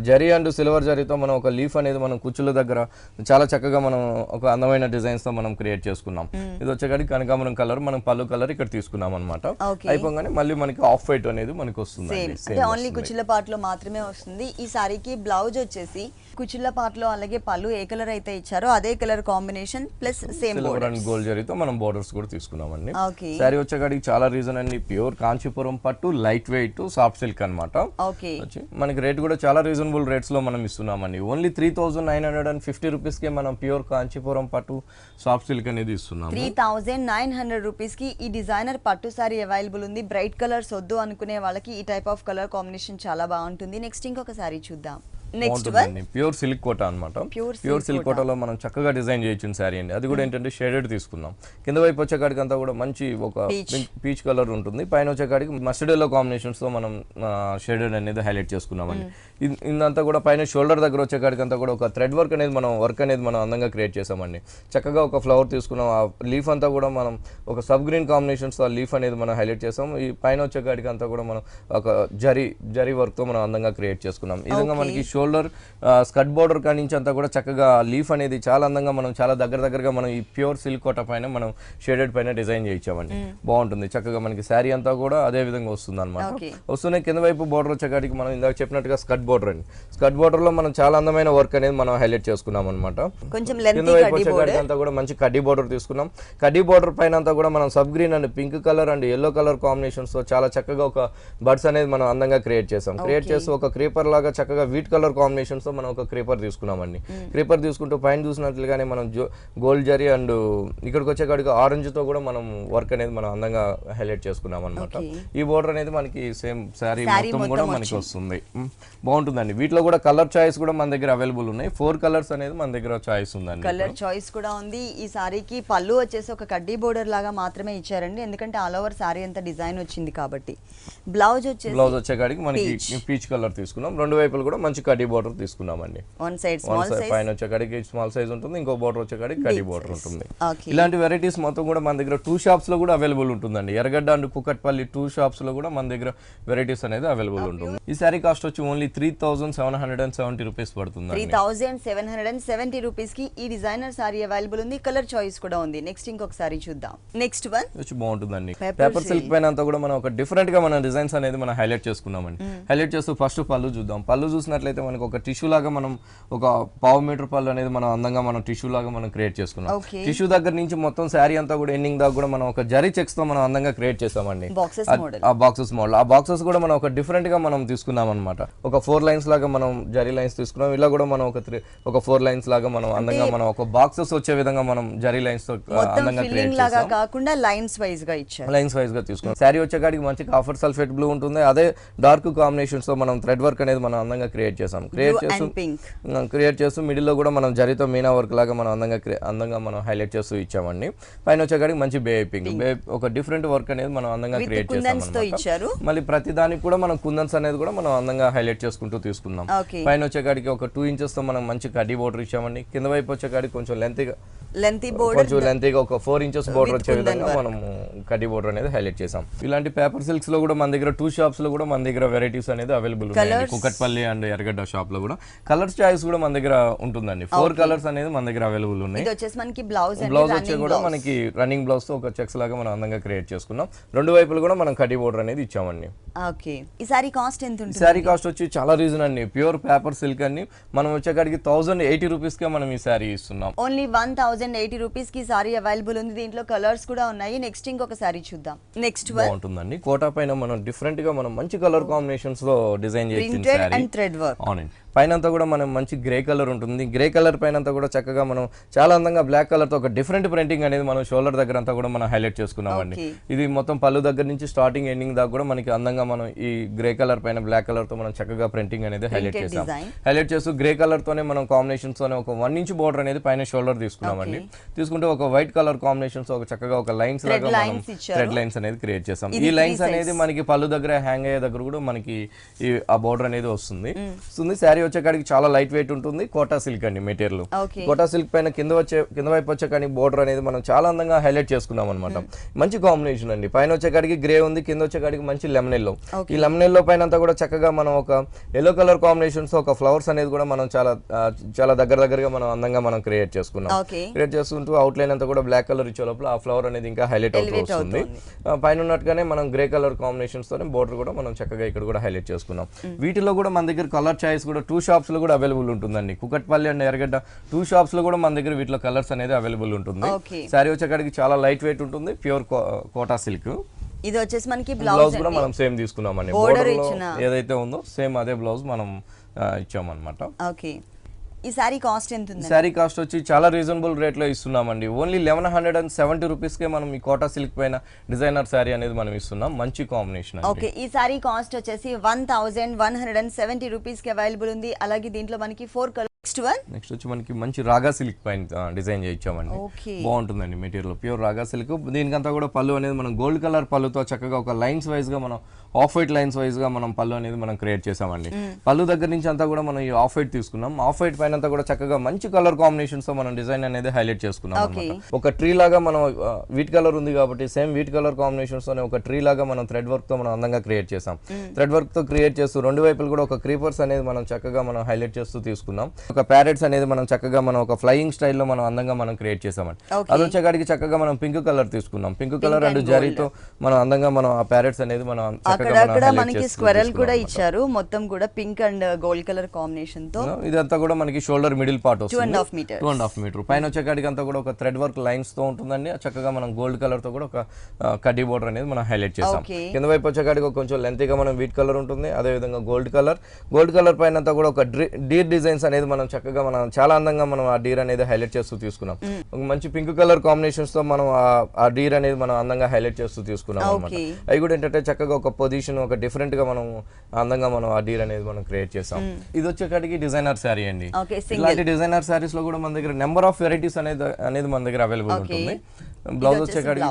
జరీ అండ్ సిల్వర్ జరీతో మనం ఒక లీఫ్ అనేది మనం కుచ్చుల దగ్గర చాలా చక్కగా మనం ఒక అందమైన డిజైన్స్ తో మనం క్రియేట్ చేసుకున్నాం. ఇది వచ్చేకాడికి కనకాంబరం కలర్ మనం పళ్ళు కలర్ ఇక్కడ తీసుకున్నాం అనమాట. అయిపోగానే మళ్ళీ మనకి ఆఫ్ వైట్ అనేది మనకి వస్తుంది. అంటే ఓన్లీ కుచిళ్ళ పార్ట్ లో మాత్రమే వస్తుంది. ఈ సారీకి బ్లౌజ్ వచ్చేసి కుచిళ్ళ పార్ట్ లో అలాగే పళ్ళు ఏ కలర్ అయితే ఇచ్చారో అదే colour combination plus same silver and gold జరీతో మనం బోర్డర్స్ కూడా తీసుకున్నామండి. శారీ వచ్చేకాడికి చాలా రీజన్ అండి, ప్యూర్ కాంచీపురం పట్టు, లైట్ వెయిట్, సాఫ్ట్ సిల్క్ అనమాట. మనకి రేట్ కూడా చాలా రీజనబుల్ రేట్స్ లో మనం ఇస్తున్నామండి. ఓన్లీ 3,950 రూపీస్ కి మనం ప్యూర్ కాంచీపురం పట్టు సాఫ్ట్ సిల్క్ అనేది ఇస్తున్నాం. 3,900 రూపీస్ కి ఈ డిజైనర్ పట్టు సారీ అవైలబుల్ ఉంది. బ్రైట్ కలర్స్ వద్దు అనుకునే వాళ్ళకి ఈ టైప్ ఆఫ్ కలర్ కాంబినేషన్ చాలా బాగుంటుంది. నెక్స్ట్ ఇంకొక సారీ చూద్దాం. నెక్స్ట్ ప్యూర్ సిల్క్ కోట అనమాట. ప్యూర్ సిల్క్ కోటలో మనం చక్కగా డిజైన్ చేయొచ్చు శారీ అండి. అది కూడా ఏంటంటే షేడెడ్ తీసుకున్నాం. కింద వైపు వచ్చేకాడికి అంతా కూడా మంచి ఒక పీచ్ కలర్ ఉంటుంది. పైన వచ్చేకాడికి మస్టర్డ్ ఎల్లో కాంబినేషన్స్ తో మనం షేడెడ్ అనేది హైలైట్ చేసుకున్నామండి. ఇదంతా కూడా పైన షోల్డర్ దగ్గర వచ్చేకాడికి అంతా కూడా ఒక థ్రెడ్ వర్క్ అనేది మనం అందంగా క్రియేట్ చేసామండి. చక్కగా ఒక ఫ్లవర్ తీసుకున్నాం. ఆ లీఫ్ అంతా కూడా మనం ఒక సబ్ గ్రీన్ కాంబినేషన్స్ తో లీఫ్ అనేది మనం హైలైట్ చేసాం. ఈ పైన వచ్చేకాడికి అంతా కూడా మనం ఒక జరీ వర్క్ తో మనం అందంగా క్రియేట్ చేసుకున్నాం. ఈ విధంగా మనకి షోల్డర్ స్కర్ట్ బోర్డర్ కాడి నుంచి అంతా కూడా చక్కగా లీఫ్ అనేది చాలా అందంగా మనం చాలా దగ్గరగా మనం ఈ ప్యూర్ సిల్క్ కోట పైన మనం షేడెడ్ పైన డిజైన్ చేయించామండి. బాగుంటుంది. చక్కగా మనకి శారీ అంతా కూడా అదే విధంగా వస్తుంది అనమాట. వస్తూనే కింద వైపు బోర్డర్ వచ్చేకాడికి మనం ఇందాక చెప్పినట్టుగా స్కర్ట్ బోర్డర్ అండి. స్కర్ట్ బోర్డర్ లో మనం చాలా అందమైన వర్క్ అనేది మనం హైలైట్ చేసుకున్నాం అనమాట. కింద వైపు వచ్చేకాడికి అంతా కూడా మంచి కడ్డీ బోర్డర్ తీసుకున్నాం. కడ్డీ బోర్డర్ పైన అంతా కూడా మనం sub green and pink colour and yellow colour combinations తో చాలా చక్కగా ఒక బర్డ్స్ అనేది మనం అందంగా క్రియేట్ చేసాం. క్రియేట్ చేస్తూ ఒక క్రీపర్ లాగా చక్కగా వీట్ కలర్ కాంబినేషన్స్ తో మనం ఒక క్రీపర్ తీసుకున్నామండి. క్రీపర్ తీసుకుంటూ పైన చూసినట్లుగానే మనం గోల్డ్ జరీ అండ్ ఇక్కడికి వచ్చేకాడికి ఆరెంజ్ తో కూడా మనం వర్క్ అనేది మనం అందంగా హైలైట్ చేసుకున్నాం అనమాట. ఈ బోర్డర్ అనేది మనకి సేమ్ శారీ మొత్తం కూడా మనకి వస్తుంది. బాగుంటుందండి. వీటిలో కూడా కలర్ చాయిస్ కూడా మన దగ్గర అవైలబుల్ ఉన్నాయి. 4 కలర్స్ అనేది మన దగ్గర చాయిస్ ఉందండి. కలర్ చాయిస్ కూడా ఉంది. ఈ సారీకి పళ్ళు వచ్చేసి ఒక కడ్డీ బోర్డర్ లాగా మాత్రమే ఇచ్చారండి, ఎందుకంటే ఆల్ ఓవర్ సారీ అంతా డిజైన్ వచ్చింది కాబట్టి. బ్లౌజ్ వచ్చేకాడికి మనకి పీచ్ కలర్ తీసుకున్నాం. రెండు వైపులు కూడా మంచి కడ్డీ బోర్డర్ తీసుకున్నామండి. వన్ సైడ్ పైన వచ్చేకాడికి స్మాల్ సైజ్ ఉంటుంది, ఇంకో బోర్డర్ వచ్చేకాడికి కడ్డీ బోర్డర్ ఉంటుంది. ఇలాంటి వెరైటీస్ మొత్తం కూడా మన దగ్గర 2 షాప్స్ లో కూడా అవైలబుల్ ఉంటుందండి. ఎర్రగడ్డ అండ్ కుకట్పల్లి 2 షాప్స్ లో కూడా మన దగ్గర వెరైటీస్ అనేది అవైలబుల్ ఉంటుంది. ఈ సారీ కాస్ట్ వచ్చి ఓన్లీ 3770 రూపీస్ పడుతుంది. 3770 రూపీస్ కి ఈ డిజైనర్ సారీ అవైలబుల్ ఉంది. కలర్ చాయిస్ కూడా ఉంది. నెక్స్ట్ ఇంకొక సారీ చూద్దాం. నెక్స్ట్ వన్ వచ్చి బాగుంటుందండి. పేపర్ సిల్క్ పైన అంతా కూడా మనం ఒక డిఫరెంట్ గా మన డిజైన్స్ అనేది మనం హైలైట్ చేసుకున్నామండి. హైలైట్ చేస్తూ ఫస్ట్ పళ్ళు చూద్దాం. పళ్ళు చూసినట్లయితే మనకు ఒక టిష్యూ లాగా మనం ఒక 1/2 మీటర్ పళ్ళు అనేది మనం అందంగా మనం టిష్యూ లాగా మనం క్రియేట్ చేసుకున్నాం. టిష్యూ దగ్గర నుంచి మొత్తం శారీ అంతా కూడా ఎండింగ్ దాకా కూడా మనం ఒక జరీ చెక్స్ తో మనం అందంగా క్రియేట్ చేసామండి. ఆ బాక్సెస్ మోడల్. ఆ బాక్సెస్ కూడా మనం ఒక డిఫరెంట్ గా మనం తీసుకున్నాం అనమాట. ఒక 4 లైన్స్ లాగా మనం జరీ లైన్స్ తీసుకున్నాం. ఇలా కూడా మనం ఒక 4 లైన్స్ లాగా మనం అందంగా మనం ఒక బాక్సెస్ వచ్చే విధంగా మనం జరీ లైన్స్ తో అందంగా క్రియేట్ చేసాం. కాకుండా లైన్స్ వైజ్ గా ఇచ్చారు. లైన్స్ వైజ్ గా తీసుకున్నాం. శారీ వచ్చేకాడికి మంచి కాఫర్ సల్ఫేట్ బ్లూ ఉంటుంది. అదే డార్క్ కాంబినేషన్స్ తో మనం థ్రెడ్ వర్క్ అనేది మనం అందంగా క్రియేట్ చేసాం. క్రియేట్ చేస్తూ మిడిల్ లో కూడా మనం జరీతో మీనా వర్క్ లాగా మనం అందంగా మనం హైలైట్ చేస్తూ ఇచ్చామండి. పైన వచ్చేకాడికి మంచి బే ఒక డిఫరెంట్ వర్క్ అనేది మనం అందంగా క్రియేట్ చేసాం. మళ్ళీ ప్రతి దానికి కూడా మనం కుందన్స్ అనేది కూడా మనం అందంగా హైలైట్ చేసుకుంటూ తీసుకున్నాం. పైన వచ్చేకాడికి ఒక 2 ఇంచెస్ తో మనం మంచి కడ్డీ బోర్డర్ ఇచ్చామండి. కింద వైపు వచ్చేకాడికి కొంచెం లెంతీగా ఒక 4 ఇంచెస్ బోర్డర్ వచ్చే విధంగా మనం కడ్డీ బోర్డర్ అనేది హైలైట్ చేసాం. ఇలాంటి పేపర్ సిల్క్స్ లో కూడా మన దగ్గర 2 షాప్స్ లో కూడా మన దగ్గర వెరైటీస్ అనేది అవైలబుల్ ఉన్నాయి. కుకట్పల్లి అండ్ ఎర్రగడ్డ షాప్ లో కూడా కలర్ చాయిస్ కూడా మన దగ్గర ఉంటుందండి. 4 కలర్స్ అనేది మన దగ్గర అవైలబుల్ ఉన్నాయి. బ్లౌజ్ వచ్చే కూడా మనకి రన్నింగ్ బ్లౌజ్ తో ఒక చెక్స్ లాగా మనం అందంగా క్రియేట్ చేసుకున్నాం. రెండు వైపులు కూడా మనం కడ్డీ బోర్డర్ అనేది ఇచ్చామండి. ఈ సారీ కాస్ట్ ఎంత ఉంటుంది? సారీ కాస్ట్ వచ్చి చాలా రీజన్ అండి. ప్యూర్ పేపర్ సిల్క్ అని మనం వచ్చేకాడికి 1080 రూపీస్ గా మనం ఈ సారీ ఇస్తున్నాం. ఓన్లీ 1080 రూపీస్ కి సారీ అవైలబుల్ ఉంది. దీంట్లో కలర్స్ కూడా ఉన్నాయి. నెక్స్ట్ ఇంకొక సారీ చూద్దాం. నెక్స్ట్ వన్ బాగుంటుందండి. కోటా పైన మనం డిఫరెంట్ గా మనం మంచి కలర్ కాంబినేషన్స్ లో డిజైన్ చేసిన సారీ. అవునండి. పైన అంతా కూడా మనం మంచి గ్రే కలర్ ఉంటుంది. గ్రే కలర్ పైన అంతా కూడా చక్కగా మనం చాలా అందంగా బ్లాక్ కలర్ తో ఒక డిఫరెంట్ ప్రింటింగ్ అనేది మనం షోల్డర్ దగ్గర అంతా కూడా మనం హైలైట్ చేసుకున్నామండి. ఇది మొత్తం పళ్ళు దగ్గర నుంచి స్టార్టింగ్ ఎండింగ్ దాకా కూడా మనకి అందంగా మనం ఈ గ్రే కలర్ పైన బ్లాక్ కలర్ తో మనం చక్కగా ప్రింటింగ్ అనేది హైలైట్ చేసాం. హైలైట్ చేస్తూ గ్రే కలర్ తోనే మనం కాంబినేషన్స్ తోనే ఒక 1 ఇంచ్ బోర్డర్ అనేది పైన షోల్డర్ తీసుకున్నామండి. తీసుకుంటే ఒక వైట్ కలర్ కాంబినేషన్స్ ఒక చక్కగా ఒక లైన్స్ లాగా మనం రెడ్ లైన్స్ అనేది క్రియేట్ చేసాం. ఈ లైన్స్ అనేది మనకి పళ్ళు దగ్గర హ్యాంగ్ అయ్యే దగ్గర కూడా మనకి ఆ బోర్డర్ అనేది వస్తుంది. శారీ వచ్చేకాడికి చాలా లైట్ వెయిట్ ఉంటుంది. కోటా సిల్క్ అండి మెటీరియల్. కోటా సిల్క్ పైన కింద వైపు వచ్చే కానీ బోర్డర్ అనేది మనం చాలా అందంగా హైలైట్ చేసుకున్నాం అనమాట. మంచి కాంబినేషన్ అండి. పైన వచ్చేకాడికి గ్రే ఉంది, కింద వచ్చేకాడికి మంచి లెమన్ ఎల్లో. ఈ లెమన్ ఎల్లో పైన అంతా కూడా చక్కగా మనం ఒక ఎల్లో కలర్ కాంబినేషన్స్ ఒక ఫ్లవర్స్ అనేది కూడా మనం చాలా దగ్గరగా మనం అందంగా మనం క్రియేట్ చేసుకున్నాం. క్రియేట్ చేసుకుంటూ అవుట్ లైన్ అంతా కూడా బ్లాక్ కలర్ ఇచ్చే లోపల ఆ ఫ్లవర్ అనేది ఇంకా హైలైట్ అవుతూ వస్తుంది. పైన ఉన్నట్టుగానే మనం గ్రే కలర్ కాంబినేషన్స్ తోనే బోర్డర్ కూడా మనం చక్కగా ఇక్కడ కూడా హైలైట్ చేసుకున్నాం. వీటిలో కూడా మన దగ్గర కలర్ చాయిస్ కూడా 2 షాప్స్ లో కూడా అవైలబుల్ ఉంటుందండి. కుకట్పల్లి అండ్ ఎర్రగడ్డ 2 షాప్స్ లో కూడా మన దగ్గర వీటిలో కలర్స్ అనేది అవైలబుల్ ఉంటుంది. సారీ వచ్చేకాడికి చాలా లైట్ వెయిట్ ఉంటుంది. Pure Kota silk. ఇది వచ్చేసి మనకి బ్లౌజ్ కూడా మనం సేమ్ తీసుకున్నామండి. బోర్డర్ ఏదైతే ఉందో సేమ్ అదే బ్లౌజ్ మనం ఇచ్చామన్నమాట. ఓకే. ఈ సారీ కాస్ట్ ఎంత ఉంది? సారీ కాస్ట్ వచ్చి చాలా రీజనబుల్ రేట్ లో ఇస్తున్నామండి. ఓన్లీ 1170 రూపీస్ కే మనం ఈ కోటా సిల్క్ పైన డిజైనర్ సారీ అనేది మనం ఇస్తున్నాం. మంచి కాంబినేషన్. ఓకే, ఈ సారీ కాస్ట్ వచ్చేసి 1170 రూపీస్ కి అవైలబుల్ ఉంది. అలాగే దీంట్లో మనకి 4 కలర్. నెక్స్ట్ వచ్చి మనకి మంచి రాగా సిల్క్ పైన డిజైన్ చేయించామండి. బాగుంటుందండి మెటీరియల్, ప్యూర్ రాగా సిల్క్. దీనికంతా కూడా పళ్ళు అనేది మనం గోల్డ్ కలర్ పళ్ళుతో చక్కగా ఒక లైన్స్ వైజ్ గా మనం ఆఫ్ వైట్ లైన్స్ వైజ్ గా మనం పళ్ళు అనేది మనం క్రియేట్ చేసామండి. పళ్ళు దగ్గర నుంచి అంతా కూడా మనం ఈ ఆఫ్ వైట్ తీసుకున్నాం. ఆఫ్ వైట్ పైన అంతా కూడా చక్కగా మంచి కలర్ కాంబినేషన్స్ తో మనం డిజైన్ అనేది హైలైట్ చేసుకున్నాం అన్నమాట. ఒక ట్రీ లాగా మనం వీట్ కలర్ ఉంది కాబట్టి సేమ్ వీట్ కలర్ కాంబినేషన్స్ తోనే ఒక ట్రీ లాగా మనం థ్రెడ్ వర్క్ తో మనం అందంగా క్రియేట్ చేసాం. థ్రెడ్ వర్క్ తో క్రియేట్ చేస్తూ రెండు వైపులు కూడా ఒక క్రీపర్స్ అనేది మనం చక్కగా మనం హైలైట్ చేస్తూ తీసుకున్నాం. ఒక ప్యారెట్స్ అనేది మనం చక్కగా మనం ఒక ఫ్లయింగ్ స్టైల్లో మనం అందంగా మనం క్రియేట్ చేసామండి. అది వచ్చేకాడికి చక్కగా మనం పింక్ కలర్ తీసుకున్నాం. పింక్ కలర్ అండ్ జరీతో మనం అందంగా మనం ఆ ప్యారెట్స్ అనేది మనం చక్కగా మనకి స్క్వెరల్ కూడా ఇచ్చారు. మొత్తం కూడా pink and gold colour combination తో ఇదంతా కూడా మనకి షోల్డర్ మిడిల్ పార్ట్ వస్తుంది. 2.5 మీటర్ పైన వచ్చేకాడికి అంతా కూడా ఒక థ్రెడ్ వర్క్ లైన్స్ తో ఉంటుందండి. చక్కగా మనం గోల్డ్ కలర్ తో కూడా ఒక కడ్డీ బోర్డర్ అనేది మనం హైలైట్ చేసాం. కింద వైపు వచ్చేకాడికి కొంచెం లెంతీగా మనం వీట్ కలర్ ఉంటుంది. అదే విధంగా గోల్డ్ కలర్ పైన అంతా కూడా ఒక డీర్ డిజైన్స్ అనేది మనం చక్కగా మనం చాలా అందంగా మనం ఆ డీర్ అనేది హైలైట్ చేస్తూ తీసుకున్నాం. ఒక మంచి పింక్ కలర్ కాంబినేషన్స్ తో మనం ఆ డీర్ అనేది మనం అందంగా హైలైట్ చేస్తూ తీసుకున్నాం అన్నమాట. అవి కూడా ఏంటంటే చక్కగా ఒక పొజిషన్ ఒక డిఫరెంట్ గా మనం అందంగా మనం ఆ డీర్ అనేది మనం క్రియేట్ చేసాం. ఇది వచ్చేకాడికి డిజైనర్ శారీ అండి. ఇలాంటి డిజైనర్ శారీస్ లో కూడా మన దగ్గర నెంబర్ ఆఫ్ వెరైటీస్ అనేది మన దగ్గర అవైలబుల్ ఉంటుంది. బ్లౌజ్ వచ్చేకాడికి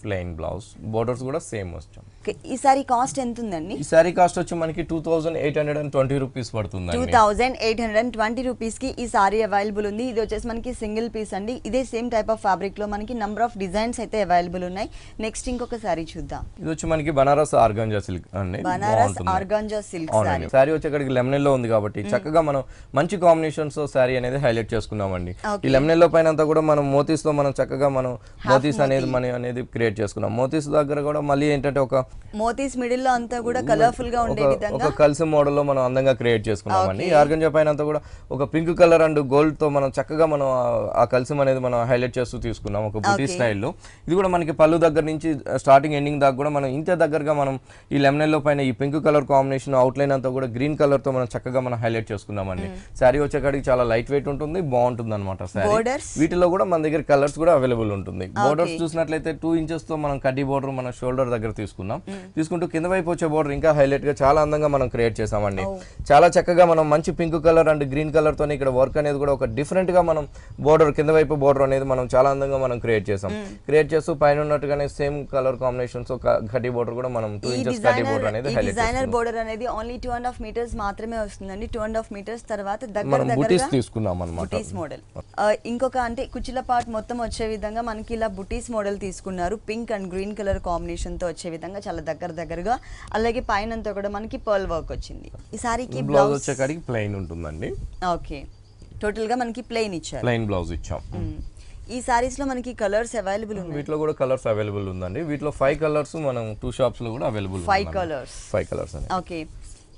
ప్లెయిన్ బ్లౌజ్, బోర్డర్స్ కూడా సేమ్ వచ్చాం. ఈ సారీ కాస్ట్ ఎంత ఉందండి? ఈ సారీ కాస్ట్ వచ్చి మనకి 2820 రూపీస్ పడుతుంది. 2820 రూపీస్ కి ఈ సారీ అవైలబుల్ ఉంది. ఇది వచ్చేసి మనకి సింగిల్ పీస్ అండి. ఇదే సేమ్ టైప్ ఆఫ్ ఫ్యాబ్రిక్ లో మనకి నంబర్ ఆఫ్ డిజైన్స్ అయితే అవైలబుల్ ఉన్నాయి. నెక్స్ట్ ఇంకొక సారీ చూద్దాం. ఇది వచ్చి మనకి బనారస్ ఆర్గాంజా సిల్క్ అండి. Banaras organza silk sari. సారీ వచ్చేకాడికి లెమనెల్ లో ఉంది కాబట్టి చక్కగా మనం మంచి కాంబినేషన్స్ తో సారీ అనేది హైలైట్ చేసుకున్నామండి. ఈ లెమనెల్ లో పైన అంతా కూడా మనం మోతీస్ తో మనం చక్కగా మనం మోతీస్ అనేది క్రియేట్ చేసుకున్నాం. మోతీస్ దగ్గర కూడా మళ్ళీ ఏంటంటే ఒక మోతీస్ మిడిల్ లో అంతా కూడా కలర్ఫుల్ గా ఉండే విధంగా ఒక కలిసి మోడల్ లో మనం అందంగా క్రియేట్ చేసుకున్నామండి. ఆర్గంజా పైన అంతా కూడా ఒక పింక్ కలర్ అండ్ గోల్డ్ తో మనం చక్కగా మనం ఆ కలిసి అనేది మనం హైలైట్ చేస్తూ తీసుకున్నాం ఒక బుటీ స్టైల్లో. ఇది కూడా మనకి పళ్ళు దగ్గర నుంచి స్టార్టింగ్ ఎండింగ్ దాకా కూడా మనం ఇంత దగ్గరగా మనం ఈ లెమనెల్ లో పైన ఈ pink colour combination out line అంతా కూడా గ్రీన్ కలర్ తో మనం చక్కగా మనం హైలైట్ చేసుకున్నామండి. శారీ వచ్చేకాడికి చాలా లైట్ వెయిట్ ఉంటుంది, బాగుంటుంది అనమాట శారీ. వీటిలో కూడా మన దగ్గర కలర్స్ కూడా అవైలబుల్ ఉంటుంది. బోర్డర్స్ చూసినట్లయితే 2 ఇంచెస్ తో మనం కడ్డీ బోర్డర్ మన షోల్డర్ దగ్గర తీసుకున్నాం. తీసుకుంటూ కింద వైపు వచ్చే బోర్డర్ ఇంకా హైలైట్ గా చాలా అందంగా మనం క్రియేట్ చేసామండి. చాలా చక్కగా మనం మంచి pink colour and green colour తోనే ఇక్కడ వర్క్ అనేది కూడా ఒక డిఫరెంట్ గా మనం బోర్డర్ కింద వైపు బోర్డర్ అనేది మనం చాలా అందంగా మనం క్రియేట్ చేసాం. క్రియేట్ చేస్తూ పైన ఉన్నట్టుగానే సేమ్ కలర్ కాంబినేషన్స్ కడ్డీ బోర్డర్ కూడా మనం 2 ఇంచెస్ కడ్డీ బోర్డర్ అనేది హైలైట్ చేసాం. డిజైనర్ బోర్డర్ అనేది ఓన్లీ 2.5 మీటర్స్ మాత్రమే వస్తుందండి. 2.5 మీటర్స్ తర్వాత దగ్గర మనం బుటీస్ తీసుకున్నాం అన్నమాట. బుటీస్ మోడల్ ఇంకొక అంటే కుచ్చిల పార్ట్ మొత్తం వచ్చే విధంగా మనకి ఇలా బుటీస్ మోడల్ తీసుకున్నారు. Pink and green colour combination తో వచ్చే విధంగా చాలా దగ్గరగా. అలాగే పైన అంతా కూడా మనకి పర్ల్ వర్క్ వచ్చింది. ఈ సారీకి బ్లౌజ్ వచ్చేకాడికి ప్లెయిన్ ఉంటుందండి. ఓకే, టోటల్ గా మనకి ప్లెయిన్ ఇచ్చారు. ప్లెయిన్ బ్లౌజ్ ఇచ్చాం. ఈ సారీస్ లో మనకి కలర్స్ అవైలబుల్ ఉన్నాయి. వీటిలో కూడా కలర్స్ అవైలబుల్ ఉందండి. వీటిలో 5 కలర్స్ మనం 2 షాప్స్ లో కూడా అవైలబుల్ 5 కలర్స్. ఓకే,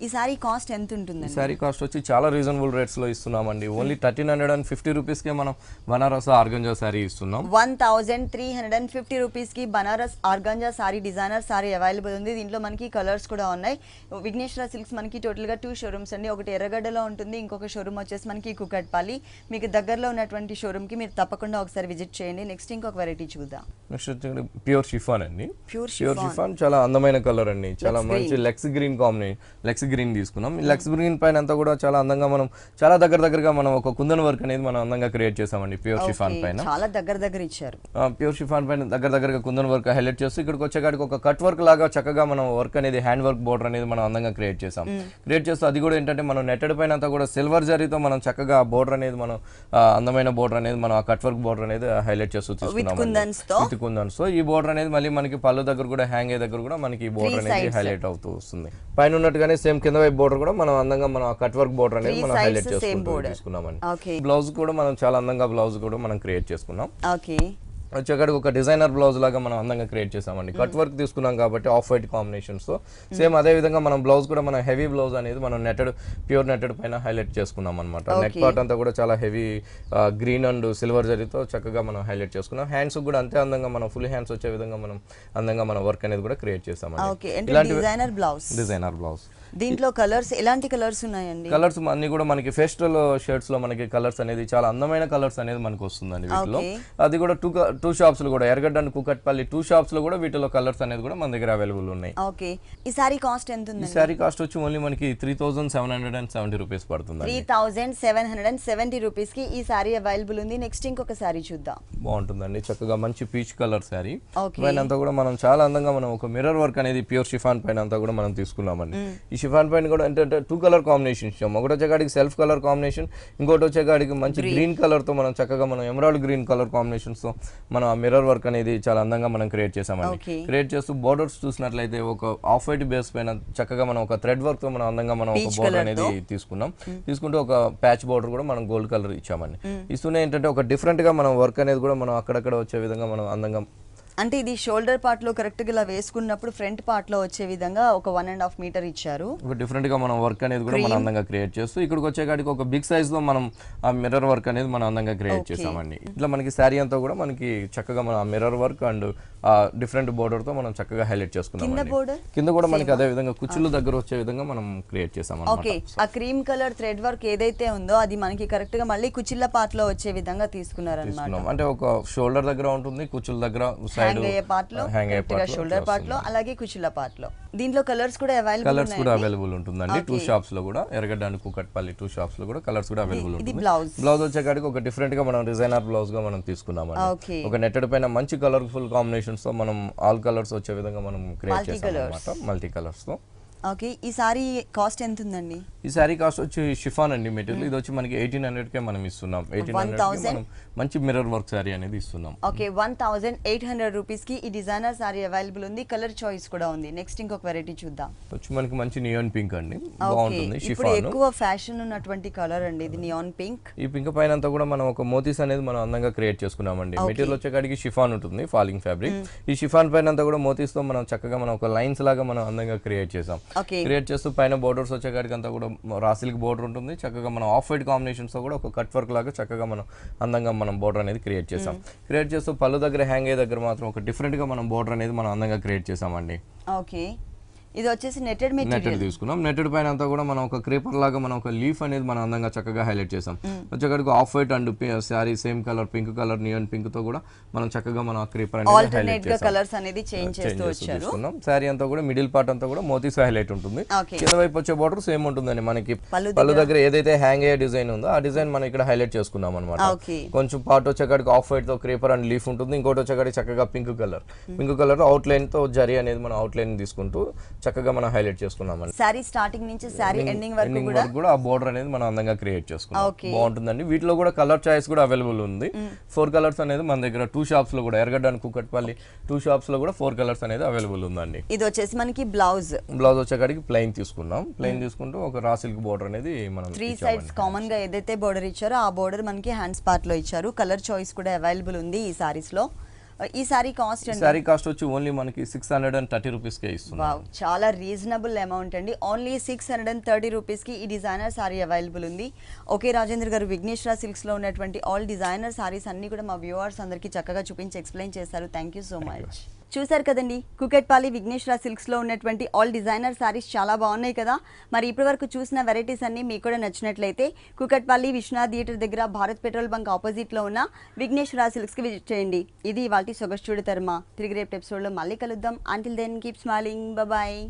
ఈ సారీ కాస్ట్ ఎంత ఉంటుంది? సారీ కాస్ట్ వచ్చి చాలా రీజనబుల్ రేట్స్ లో ఇస్తున్నామండి. ఓన్లీ 1350 రూపీస్ కే మనం బనారస్ ఆర్గంజా సారీ ఇస్తున్నాం. 1350 రూపీస్ కి Banaras organza sorry designer sorry available ఉంది. దీంట్లో మనకి కలర్స్ కూడా ఉన్నాయి. విఘ్నేశ్వర సిల్క్స్ మనకి టోటల్ గా 2 షోరూమ్స్ అండి. ఒకటి ఎర్రగడ్డలో ఉంటుంది, ఇంకొక షోరూమ్ వచ్చేసి మనకి కుకట్పల్లి. మీకు దగ్గరలో ఉన్నటువంటి షోరూమ్ కి మీరు తప్పకుండా ఒకసారి విజిట్ చేయండి. నెక్స్ట్ ఇంకొక వెరైటీ చూద్దాం. నెక్స్ట్ ప్యూర్ షిఫాన్ అండి. ప్యూర్ షిఫాన్ చాలా అందమైన కలర్ అండి. చాలా మంచి లెక్స్ గ్రీన్ కాంబినేషన్, లెక్స్ గ్రీన్ తీసుకున్నాం. ఈ లెక్స్ గ్రీన్ పైన అంతా కూడా చాలా అందంగా మనం చాలా దగ్గరగా మనం ఒక కుందన్ వర్క్ అనేది మనం అందంగా క్రియేట్ చేసామండి. ప్యూర్ షిఫాన్ పైన చాలా దగ్గర ఇచ్చారు. ప్యూర్ షిఫాన్ పైన దగ్గరగా కుందన్ వర్క్ హైలైట్ చేస్తూ ఇక్కడికి వచ్చేకాడికి ఒక కట్ వర్క్ లాగా చక్కగా మనం వర్క్ అనేది హ్యాండ్ వర్క్ బోర్డర్ అనేది మనం అందంగా క్రియేట్ చేసాం. క్రియేట్ చేస్తూ అది కూడా ఏంటంటే మనం నెట్టెడ్ పైన అంతా కూడా సిల్వర్ జరీతో మనం చక్కగా బోర్డర్ అనేది మనం అందమైన బోర్డర్ అనేది మనం ఆ కట్ వర్క్ బోర్డర్ అనేది హైలైట్ చేస్తూ తీసుకున్నాం. సో ఈ బోర్డర్ అనేది మళ్ళీ మనకి పళ్ళు దగ్గర కూడా హ్యాంగ్ అయ్యే దగ్గర కూడా మనకి ఈ బోర్డర్ అనేది హైలైట్ అవుతూ వస్తుంది. పైన ఉన్నట్టుగానే సేమ్ కింద వైపు బోర్డర్ కూడా మనం అందంగా మనం కట్ వర్క్ బోర్డర్ అనేది మనం హైలైట్ చేసుకున్నామండి. బ్లౌజ్ కూడా మనం చాలా అందంగా బ్లౌజ్ కూడా మనం క్రియేట్ చేసుకున్నాం. వచ్చేకాడికి ఒక డిజైనర్ బ్లౌజ్ లాగా మనం అందంగా క్రియేట్ చేసామండి. కట్ వర్క్ తీసుకున్నాం కాబట్టి ఆఫ్ వైట్ కాంబినేషన్స్ తో సేమ్ అదే విధంగా మనం బ్లౌజ్ కూడా మనం హెవీ బ్లౌజ్ అనేది మనం ప్యూర్ నెట్టెడ్ పైన హైలైట్ చేసుకున్నాం అనమాట. నెక్ పార్ట్ అంతా కూడా చాలా హెవీ గ్రీన్ అండ్ సిల్వర్ జరీతో చక్కగా మనం హైలైట్ చేసుకున్నాం. హ్యాండ్స్ కూడా అంతే అందంగా మనం ఫుల్ హ్యాండ్స్ వచ్చే విధంగా మనం అందంగా మన వర్క్ అనేది కూడా క్రియేట్ చేసామండి. ఇలాంటి డిజైనర్ బ్లౌజ్ దీంట్లో కలర్స్ ఎలాంటి కలర్స్ ఉన్నాయండి? కలర్స్ అన్ని కూడా మనకి ఫెస్టల్ షర్ట్స్ లో మనకి కలర్స్ అనేది చాలా అందమైన కలర్స్ అనేది మనకు వస్తుందండి వీటిలో. అది కూడా టూ షాప్స్ లో కూడా ఎర్రగడ్డ అండ్ కుకట్పల్లి 2 షాప్స్ లో కూడా వీటిలో కలర్స్ అనేది కూడా మన దగ్గర అవైలబుల్ ఉన్నాయి. ఓకే, ఈ సారీ కాస్ట్ ఎంత ఉంది? ఈ సారీ కాస్ట్ వచ్చి ఓన్లీ మనకి 3770 రూపీస్ పడుతుంది. 3770 రూపీస్ కి ఈ సారీ అవైలబుల్ ఉంది. నెక్స్ట్ ఇంకొక సారీ చూద్దాం. బాగుంటుందండి, చక్కగా మంచి పీచ్ కలర్ సారీ. పైన అంతా కూడా మనం చాలా అందంగా మనం ఒక మిర్రర్ వర్క్ అనేది ప్యూర్ షిఫాన్ పైన అంతా కూడా మనం తీసుకున్నామండి. ఈ షిఫాన్ పైన కూడా ఏంటంటే 2 కలర్ కాంబినేషన్ ఇచ్చాం. ఒకటి వచ్చేకాడికి సెల్ఫ్ కలర్ కాంబినేషన్, ఇంకోటి వచ్చేకాడికి మంచి గ్రీన్ కలర్ తో మనం చక్కగా మనం ఎమరాల్డ్ గ్రీన్ కలర్ కాంబినేషన్స్ తో మనం ఆ మిర్రర్ వర్క్ అనేది చాలా అందంగా మనం క్రియేట్ చేసామండి. క్రియేట్ చేస్తూ బోర్డర్స్ చూసినట్లయితే ఒక ఆఫ్ వైట్ బేస్ పైన చక్కగా మనం ఒక థ్రెడ్ వర్క్ తో మనం అందంగా మనం ఒక బోర్డర్ అనేది తీసుకున్నాం. తీసుకుంటూ ఒక ప్యాచ్ బోర్డర్ కూడా మనం గోల్డ్ కలర్ ఇచ్చామండి. ఇస్తూనే ఏంటంటే ఒక డిఫరెంట్ గా మనం వర్క్ అనేది కూడా మనం అక్కడక్కడ వచ్చే విధంగా మనం అందంగా, అంటే ఇది షోల్డర్ పార్ట్ లో కరెక్ట్ గా ఇలా వేసుకున్నప్పుడు ఫ్రంట్ పార్ట్ లో వచ్చే విధంగా ఒక 1.5 మీటర్ ఇచ్చారు. ఒక డిఫరెంట్ గా మనం వర్క్ అనేది కూడా మనం అందంగా క్రియేట్ చేస్తూ ఇక్కడికి వచ్చేకాడికి ఒక బిగ్ సైజ్ లో మనం ఆ మిర్రర్ వర్క్ అనేది మనం అందంగా క్రియేట్ చేసామండి. ఇట్లా మనకి శారీ అంతా కూడా మనకి చక్కగా మనం ఆ మిర్రర్ వర్క్ అండ్ ఆ డిఫరెంట్ బోర్డర్ తో మనం చక్కగా హైలైట్ చేసుకున్నాం. కింద కూడా మనకి అదే విధంగా కుచ్చుల దగ్గర వచ్చే విధంగా మనం క్రియేట్ చేసాం. ఓకే, ఆ క్రీమ్ కలర్ థ్రెడ్ వర్క్ ఏదైతే ఉందో అది మనకి కరెక్ట్ గా మళ్ళీ కుచ్చిళ్ళ పార్ట్ లో వచ్చే విధంగా తీసుకున్నారు అన్నమాట. అంటే ఒక షోల్డర్ దగ్గర ఉంటుంది, కుచ్చుల దగ్గర సైడ్ షోల్డర్ పార్ట్ లో అలాగే కుచ్చిళ్ళ పార్ట్ లో. దీంట్లో కలర్స్ కూడా అవైలబుల్ ఉంటుందండి. 2 షాప్స్ లో కూడా ఎర్రగడ్డ అండ్ కుకట్పల్లి 2 షాప్స్ లో కూడా కలర్స్ కూడా అవైలబుల్ ఉంటుంది. బ్లౌజ్ వచ్చేకాడికి ఒక డిఫరెంట్ గా మనం డిజైనర్ బ్లౌజ్ గా మనం తీసుకున్నామండి. ఒక నెట్టెడ్ పైన మంచి కలర్ఫుల్ కాంబినేషన్స్ తో మనం ఆల్ కలర్స్ వచ్చే విధంగా మనం క్రియేట్ చేసాం అన్నమాట, మల్టీ కలర్స్ తో. ఓకే, ఈ సారీ కాస్ట్ ఎంత ఉందండి? ఈ సారీ కాస్ట్ వచ్చి షిఫాన్ అండి మెటీరియల్. ఇది వచ్చి మనకి 1800 కే మనం ఇస్తున్నాం. 1800 మనం మంచి మిర్రర్ వర్క్ సారీ అనేది ఇస్తున్నాం. ఓకే, 1800 రూపీస్ కి ఈ డిజైనర్ సారీ అవైలబుల్ ఉంది. కలర్ చాయిస్ కూడా ఉంది. నెక్స్ట్ ఇంకొక వెరైటీ చూద్దాం. వచ్చి మనకి మంచి నియాన్ పింక్ అండి, బాగుంటుంది. ఇప్పుడు ఎక్కువ ఫ్యాషన్ ఉన్నటువంటి కలర్ అండి ఇది, నియాన్ పింక్. ఈ పింక్ పైన అంతా కూడా మనం ఒక మోతీస్ అనేది మనం అందంగా క్రియేట్ చేసుకున్నామండి. మెటీరియల్ వచ్చేకాడికి షిఫాన్ ఉంటుంది, ఫాలింగ్ ఫ్యాబ్రిక్. ఈ షిఫాన్ పైన అంతా కూడా మోతీస్ తో మనం చక్కగా మనం ఒక లైన్స్ లాగా మనం అందంగా క్రియేట్ చేసాం. క్రియేట్ చేస్తూ పైన బోర్డర్స్ వచ్చేకాడికి అంతా కూడా రా సిల్క్ బోర్డర్ ఉంటుంది. చక్కగా మనం ఆఫ్ వైట్ కాంబినేషన్స్ తో కూడా ఒక కట్ వర్క్ లాగా చక్కగా మనం అందంగా మనం బోర్డర్ అనేది క్రియేట్ చేసాం. క్రియేట్ చేస్తూ పళ్ళు దగ్గర హ్యాంగ్ అయ్యే దగ్గర మాత్రం ఒక డిఫరెంట్ గా మనం బోర్డర్ అనేది మనం అందంగా క్రియేట్ చేసామండి. ఓకే, ఇది వచ్చేసి నెట్టెడ్ మెటీరియల్ తీసుకున్నాం. నెట్టెడ్ పైన అంతా కూడా మనం ఒక క్రేపర్ లాగా మనం ఒక లీఫ్ అనేది మనం అందంగా చక్కగా హైలైట్ చేసాం. వచ్చేకాడికి off white and sari same colour pink colour neon pink తో కూడా మనం చక్కగా మనం ఆ క్రేపర్ అనేది హైలైట్ చేసాం. కలర్స్ అనేది చేంజ్ చేస్తూ వచ్చారు. సారీ అంతా కూడా మిడిల్ పార్ట్ అంతా కూడా మోతీస్ హైలైట్ ఉంటుంది. కింద వైపు వచ్చే బోర్డర్ సేమ్ ఉంటుందండి. మనకి పళ్ళు దగ్గర ఏదైతే హ్యాంగ్ అయ్యే డిజైన్ ఉందో ఆ డిజైన్ మనం ఇక్కడ హైలైట్ చేసుకున్నాం అనమాట. కొంచెం పార్ట్ వచ్చేకాడికి ఆఫ్ వైట్ తో క్రేపర్ అండ్ లీఫ్ ఉంటుంది. ఇంకోటి వచ్చేకాడికి చక్కగా పింక్ కలర్ అవుట్ లైన్ తో జరీ అనేది మనం అవుట్ లైన్ తీసుకుంటూ చక్కగా మనం హైలైట్ చేసుకున్నాం. సారీ స్టార్టింగ్ నుంచి సారీ ఎండింగ్ వరకు కూడా ఆ బోర్డర్ అనేది మనం అందంగా క్రియేట్ చేసుకున్నాం. బాగుంటుందండి. వీటిలో కూడా కలర్ చాయిస్ కూడా అవైలబుల్ ఉంది. 4 కలర్స్ అనేది మన దగ్గర 2 షాప్స్ లో కూడా ఎర్రగడ్డ అండ్ కుకట్పల్లి 2 షాప్స్ లో కూడా 4 కలర్స్ అనేది అవైలబుల్ ఉందండి. ఇది వచ్చేసి మనకి బ్లౌజ్ వచ్చేకాడికి ప్లెయిన్ తీసుకున్నాం. ప్లెయిన్ తీసుకుంటూ ఒక రా సిల్క్ బోర్డర్ అనేది మనం 3 సైడ్స్ కామన్ గా ఏదైతే బోర్డర్ ఇచ్చారో ఆ బోర్డర్ మనకి హ్యాండ్స్ పార్ట్ లో ఇచ్చారు. కలర్ చాయిస్ కూడా అవైలబుల్ ఉంది ఈ సారీస్ లో. ఈ సారీ కాస్ట్ వచ్చి ఓన్లీ మనకి 630 రూపీస్ కే ఇస్తున్నాం. చాలా రీజనబుల్ అమౌంట్ అండి. ఓన్లీ 630 రూపీస్ కి ఈ డిజైనర్ సారీ అవైలబుల్ ఉంది. ఓకే రాజేంద్ర గారు, విఘ్నేశ్వర సిల్క్స్ లో ఉన్నటువంటి ఆల్ డిజైనర్ సారీస్ అన్ని కూడా మా వ్యూవర్స్ అందరికి చక్కగా చూపించి ఎక్స్ప్లెయిన్ చేశారు. Thank you so much. చూసారు కదండి, కుకట్పల్లి విఘ్నేశ్వర సిల్క్స్ లో ఉన్నటువంటి ఆల్ డిజైనర్ సారీస్ చాలా బాగున్నాయి కదా. మరి ఇప్పటివరకు చూసిన వెరైటీస్ అన్ని మీకు కూడా నచ్చినట్లయితే కుకట్పల్లి విశ్వనాథ్ థియేటర్ దగ్గర భారత్ పెట్రోల్ బంక్ ఆపోజిట్ లో ఉన్న విఘ్నేశ్వర సిల్క్స్ కి విజిట్ చేయండి. ఇది ఇవాల్టి సొగస్చూడి తర్మ. తిరిగి రేపు ఎపిసోడ్ లో మళ్ళీ కలుద్దాం. Until then keep smiling. Bye.